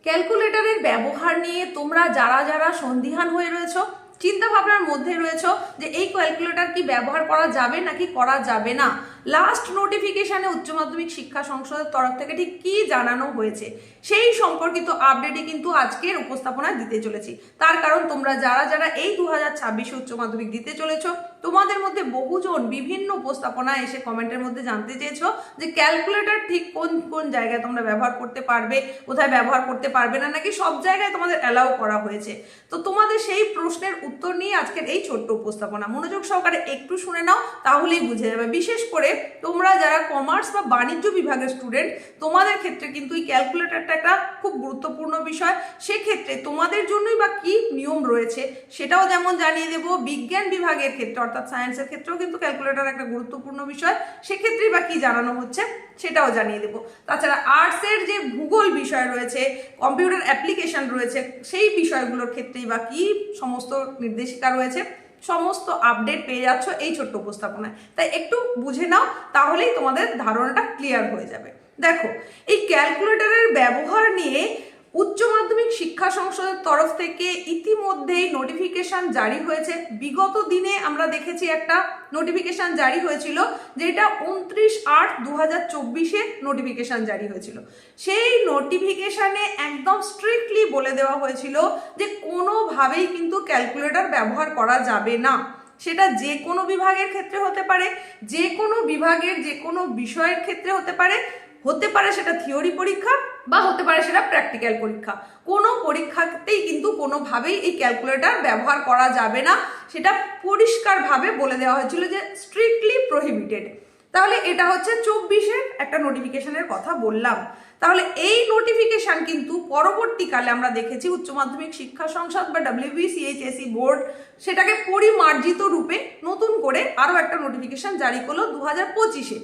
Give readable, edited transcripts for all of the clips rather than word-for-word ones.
ক্যালকুলেটরের ব্যবহার নিয়ে তোমরা যারা যারা সন্দিহান হয়ে রয়েছো, চিন্তা ভাবনার মধ্যে রয়েছো যে এই ক্যালকুলেটর কি ব্যবহার করা যাবে নাকি করা যাবে না, লাস্ট নোটিফিকেশনে উচ্চ মাধ্যমিক শিক্ষা সংসদের তরফ থেকে ঠিক কি জানানো হয়েছে সেই সম্পর্কিত আপডেটই কিন্তু আজকের উপস্থাপনা দিতে চলেছি। তার কারণ তোমরা যারা যারা এই 2026 উচ্চ মাধ্যমিক দিতে চলেছো, তোমাদের মধ্যে বহুজন বিভিন্ন উপস্থাপনায় এসে কমেন্টের মধ্যে জানতে চেয়েছো যে ক্যালকুলেটর ঠিক কোন কোন জায়গায় তোমরা ব্যবহার করতে পারবে, কোথায় ব্যবহার করতে পারবে না, নাকি সব জায়গায় তোমাদের অ্যালাউ করা হয়েছে। তো তোমাদের সেই প্রশ্নের উত্তর নিয়ে আজকের এই ছোট্ট উপস্থাপনা মনোযোগ সহকারে একটু শুনে নাও, তাহলেই বুঝে যাবে। বিশেষ করে তোমরা যারা কমার্স বা বাণিজ্য বিভাগের স্টুডেন্ট, তোমাদের ক্ষেত্রে কিন্তু এই ক্যালকুলেটরটা একটা খুব গুরুত্বপূর্ণ বিষয়। সেক্ষেত্রে তোমাদের জন্যই বা কি নিয়ম রয়েছে সেটাও যেমন জানিয়ে দেবো। বিজ্ঞান বিভাগের ক্ষেত্রে অর্থাৎ সায়েন্সের ক্ষেত্রেও কিন্তু ক্যালকুলেটর একটা গুরুত্বপূর্ণ বিষয়, সেক্ষেত্রেই বা কি জানানো হচ্ছে সেটাও জানিয়ে দেবো। তাছাড়া আর্টসের যে ভূগোল বিষয় রয়েছে, কম্পিউটার অ্যাপ্লিকেশন রয়েছে, সেই বিষয়গুলোর ক্ষেত্রেই বা কি সমস্ত নির্দেশিকা রয়েছে, সমস্ত আপডেট পেয়ে যাচ্ছ এই ছোট্ট উপস্থাপনায়। তাই একটু বুঝে নাও, তাহলেই তোমাদের ধারণাটা ক্লিয়ার হয়ে যাবে। দেখো, এই ক্যালকুলেটরের ব্যবহার নিয়ে উচ্চ মাধ্যমিক শিক্ষা সংসদের তরফ থেকে ইতিমধ্যেই নোটিফিকেশন জারি হয়েছে। বিগত দিনে আমরা দেখেছি একটা নোটিফিকেশন জারি হয়েছিল, যেটা 29/8/2024 নোটিফিকেশন জারি হয়েছিল। সেই নোটিফিকেশনে একদম স্ট্রিক্টলি বলে দেওয়া হয়েছিল যে কোনোভাবেই কিন্তু ক্যালকুলেটর ব্যবহার করা যাবে না। সেটা যে কোনো বিভাগের ক্ষেত্রে হতে পারে, যে কোনো বিভাগের যে কোনো বিষয়ের ক্ষেত্রে হতে পারে সেটা থিওরি পরীক্ষা বা হতে পারে সেটা প্র্যাকটিক্যাল পরীক্ষা। কোনো পরীক্ষাতেই কিন্তু কোনোভাবেই এই ক্যালকুলেটর ব্যবহার করা যাবে না, সেটা পরিষ্কারভাবে বলে দেওয়া হয়েছিল যে স্ট্রিক্টলি প্রহিবিটেড। তাহলে এটা হচ্ছে 24-এর একটা নোটিফিকেশনের কথা বললাম। তাহলে এই নোটিফিকেশন কিন্তু পরবর্তীকালে আমরা দেখেছি উচ্চ মাধ্যমিক শিক্ষা সংসদ বা WBCHSE বোর্ড সেটাকে পরিমার্জিত রূপে নতুন করে আরও একটা নোটিফিকেশন জারি করলো 2025-এ।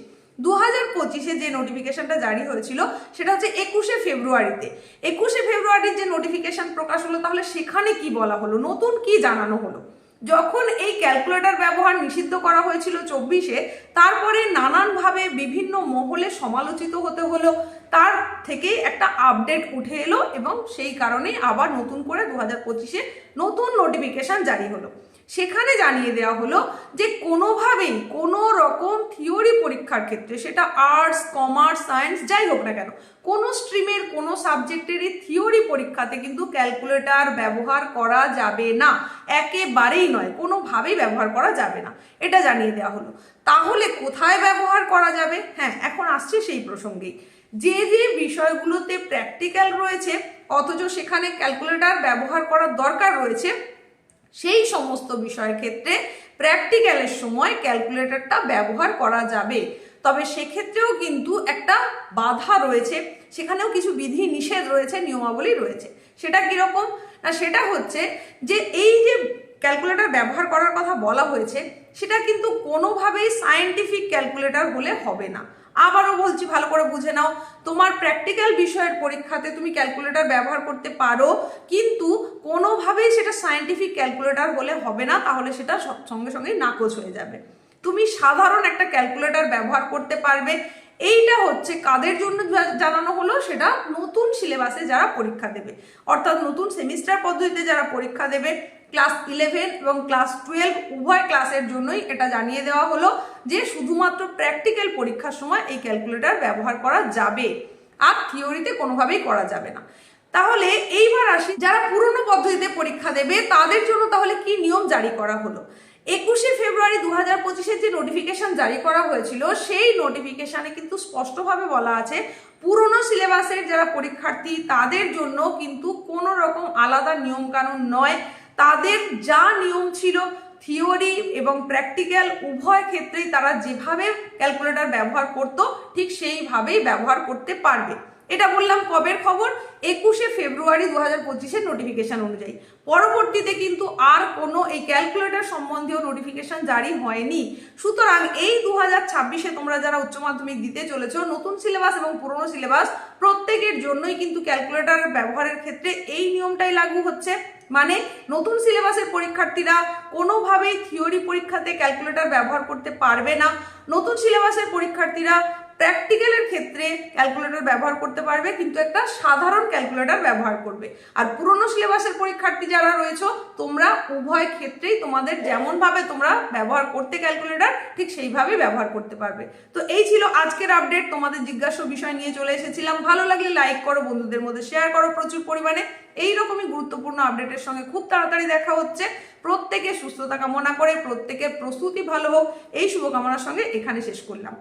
2025-এ যে নোটিফিকেশনটা জারি হয়েছিল সেটা হচ্ছে 21শে ফেব্রুয়ারিতে। 21শে ফেব্রুয়ারির যে নোটিফিকেশন প্রকাশ হলো, তাহলে সেখানে কি বলা হলো, নতুন কি জানানো হলো? যখন এই ক্যালকুলেটর ব্যবহার নিষিদ্ধ করা হয়েছিল 24-এ, তারপরে নানানভাবে বিভিন্ন মহলে সমালোচিত হতে হলো, তার থেকেই একটা আপডেট উঠে এলো এবং সেই কারণেই আবার নতুন করে 2025-এ নতুন নোটিফিকেশন জারি হলো। সেখানে জানিয়ে দেওয়া হলো যে কোনোভাবেই কোনো রকম থিওরি পরীক্ষার ক্ষেত্রে, সেটা আর্টস, কমার্স, সায়েন্স যাই হোক না কেন, কোনো স্ট্রিমের কোনো সাবজেক্টেরই থিওরি পরীক্ষাতে কিন্তু ক্যালকুলেটর ব্যবহার করা যাবে না, একেবারেই নয়, কোনোভাবেই ব্যবহার করা যাবে না, এটা জানিয়ে দেওয়া হলো। তাহলে কোথায় ব্যবহার করা যাবে? হ্যাঁ, এখন আসছে সেই প্রসঙ্গেই। যে যে বিষয়গুলোতে প্র্যাকটিক্যাল রয়েছে অথচ সেখানে ক্যালকুলেটর ব্যবহার করার দরকার রয়েছে, সেই সমস্ত বিষয়ের ক্ষেত্রে প্র্যাকটিক্যালের সময় ক্যালকুলেটরটা ব্যবহার করা যাবে। তবে সেক্ষেত্রেও কিন্তু একটা বাধা রয়েছে, সেখানেও কিছু বিধি নিষেধ রয়েছে, নিয়মাবলী রয়েছে। সেটা কীরকম না, সেটা হচ্ছে যে এই যে ক্যালকুলেটর ব্যবহার করার কথা বলা হয়েছে সেটা কিন্তু কোনোভাবেই সায়েন্টিফিক ক্যালকুলেটর হলে হবে না। আবারও বলছি, ভালো করে বুঝে নাও, তোমার প্র্যাকটিক্যাল বিষয়ের পরীক্ষাতে তুমি ক্যালকুলেটর ব্যবহার করতে পারো, কিন্তু কোনোভাবেই সেটা সায়েন্টিফিক ক্যালকুলেটর হলে হবে না, তাহলে সেটা সঙ্গে সঙ্গেই নাকচ হয়ে যাবে। তুমি সাধারণ একটা ক্যালকুলেটর ব্যবহার করতে পারবে। এইটা হচ্ছে কাদের জন্য জানানো হলো, সেটা নতুন সিলেবাসে যারা পরীক্ষা দেবে, অর্থাৎ নতুন সেমিস্টার পদ্ধতিতে যারা পরীক্ষা দেবে, ক্লাস 11 এবং ক্লাস 12 উভয় ক্লাসের জন্যই এটা জানিয়ে দেওয়া হলো যে শুধুমাত্র প্র্যাকটিক্যাল পরীক্ষার সময় এই ক্যালকুলেটর ব্যবহার করা যাবে, আর থিওরিতে কোনোভাবেই করা যাবে না। তাহলে এইবার আসি যারা পুরনো পদ্ধতিতে পরীক্ষা দেবে তাদের জন্য তাহলে কি নিয়ম জারি করা হলো। 21শে ফেব্রুয়ারি 2025-এর যে নোটিফিকেশন জারি করা হয়েছিল, সেই নোটিফিকেশনে কিন্তু স্পষ্টভাবে বলা আছে পুরনো সিলেবাসের যারা পরীক্ষার্থী তাদের জন্য কিন্তু কোনো রকম আলাদা নিয়মকানুন নয়। তাদের যা নিয়ম ছিল থিওরি এবং প্র্যাকটিক্যাল উভয় ক্ষেত্রেই তারা যেভাবে ক্যালকুলেটর ব্যবহার করত ঠিক সেইভাবেই ব্যবহার করতে পারবে। এটা বললাম কবের খবর, 21শে ফেব্রুয়ারি 2025-এর নোটিফিকেশন অনুযায়ী। পরবর্তীতে কিন্তু আর কোনো এই ক্যালকুলেটর সম্বন্ধীয় নোটিফিকেশন জারি হয়নি। সুতরাং এই 2026-এ তোমরা যারা উচ্চ মাধ্যমিক দিতে চলেছো, নতুন সিলেবাস এবং পুরনো সিলেবাস প্রত্যেকের জন্যই কিন্তু ক্যালকুলেটর ব্যবহারের ক্ষেত্রে এই নিয়মটাই লাগু হচ্ছে। মানে নতুন সিলেবাসের পরীক্ষার্থীরা কোনোভাবেই থিওরি পরীক্ষাতে ক্যালকুলেটর ব্যবহার করতে পারবে না। নতুন সিলেবাসের পরীক্ষার্থীরা প্র্যাকটিক্যালের ক্ষেত্রে ক্যালকুলেটর ব্যবহার করতে পারবে, কিন্তু একটা সাধারণ ক্যালকুলেটর ব্যবহার করবে। আর পুরনো সিলেবাসের পরীক্ষার্থী যারা রয়েছে, তোমরা উভয় ক্ষেত্রেই তোমাদের যেমনভাবে তোমরা ব্যবহার করতে ক্যালকুলেটর, ঠিক সেইভাবেই ব্যবহার করতে পারবে। তো এই ছিল আজকের আপডেট, তোমাদের জিজ্ঞাসা বিষয় নিয়ে চলে এসেছিলাম। ভালো লাগলে লাইক করো, বন্ধুদের মধ্যে শেয়ার করো প্রচুর পরিমাণে। এইরকমই গুরুত্বপূর্ণ আপডেটের সঙ্গে খুব তাড়াতাড়ি দেখা হচ্ছে। প্রত্যেকের সুস্থতা কামনা করে প্রত্যেকের প্রস্তুতি ভালো হোক, এই শুভকামনার সঙ্গে এখানে শেষ করলাম।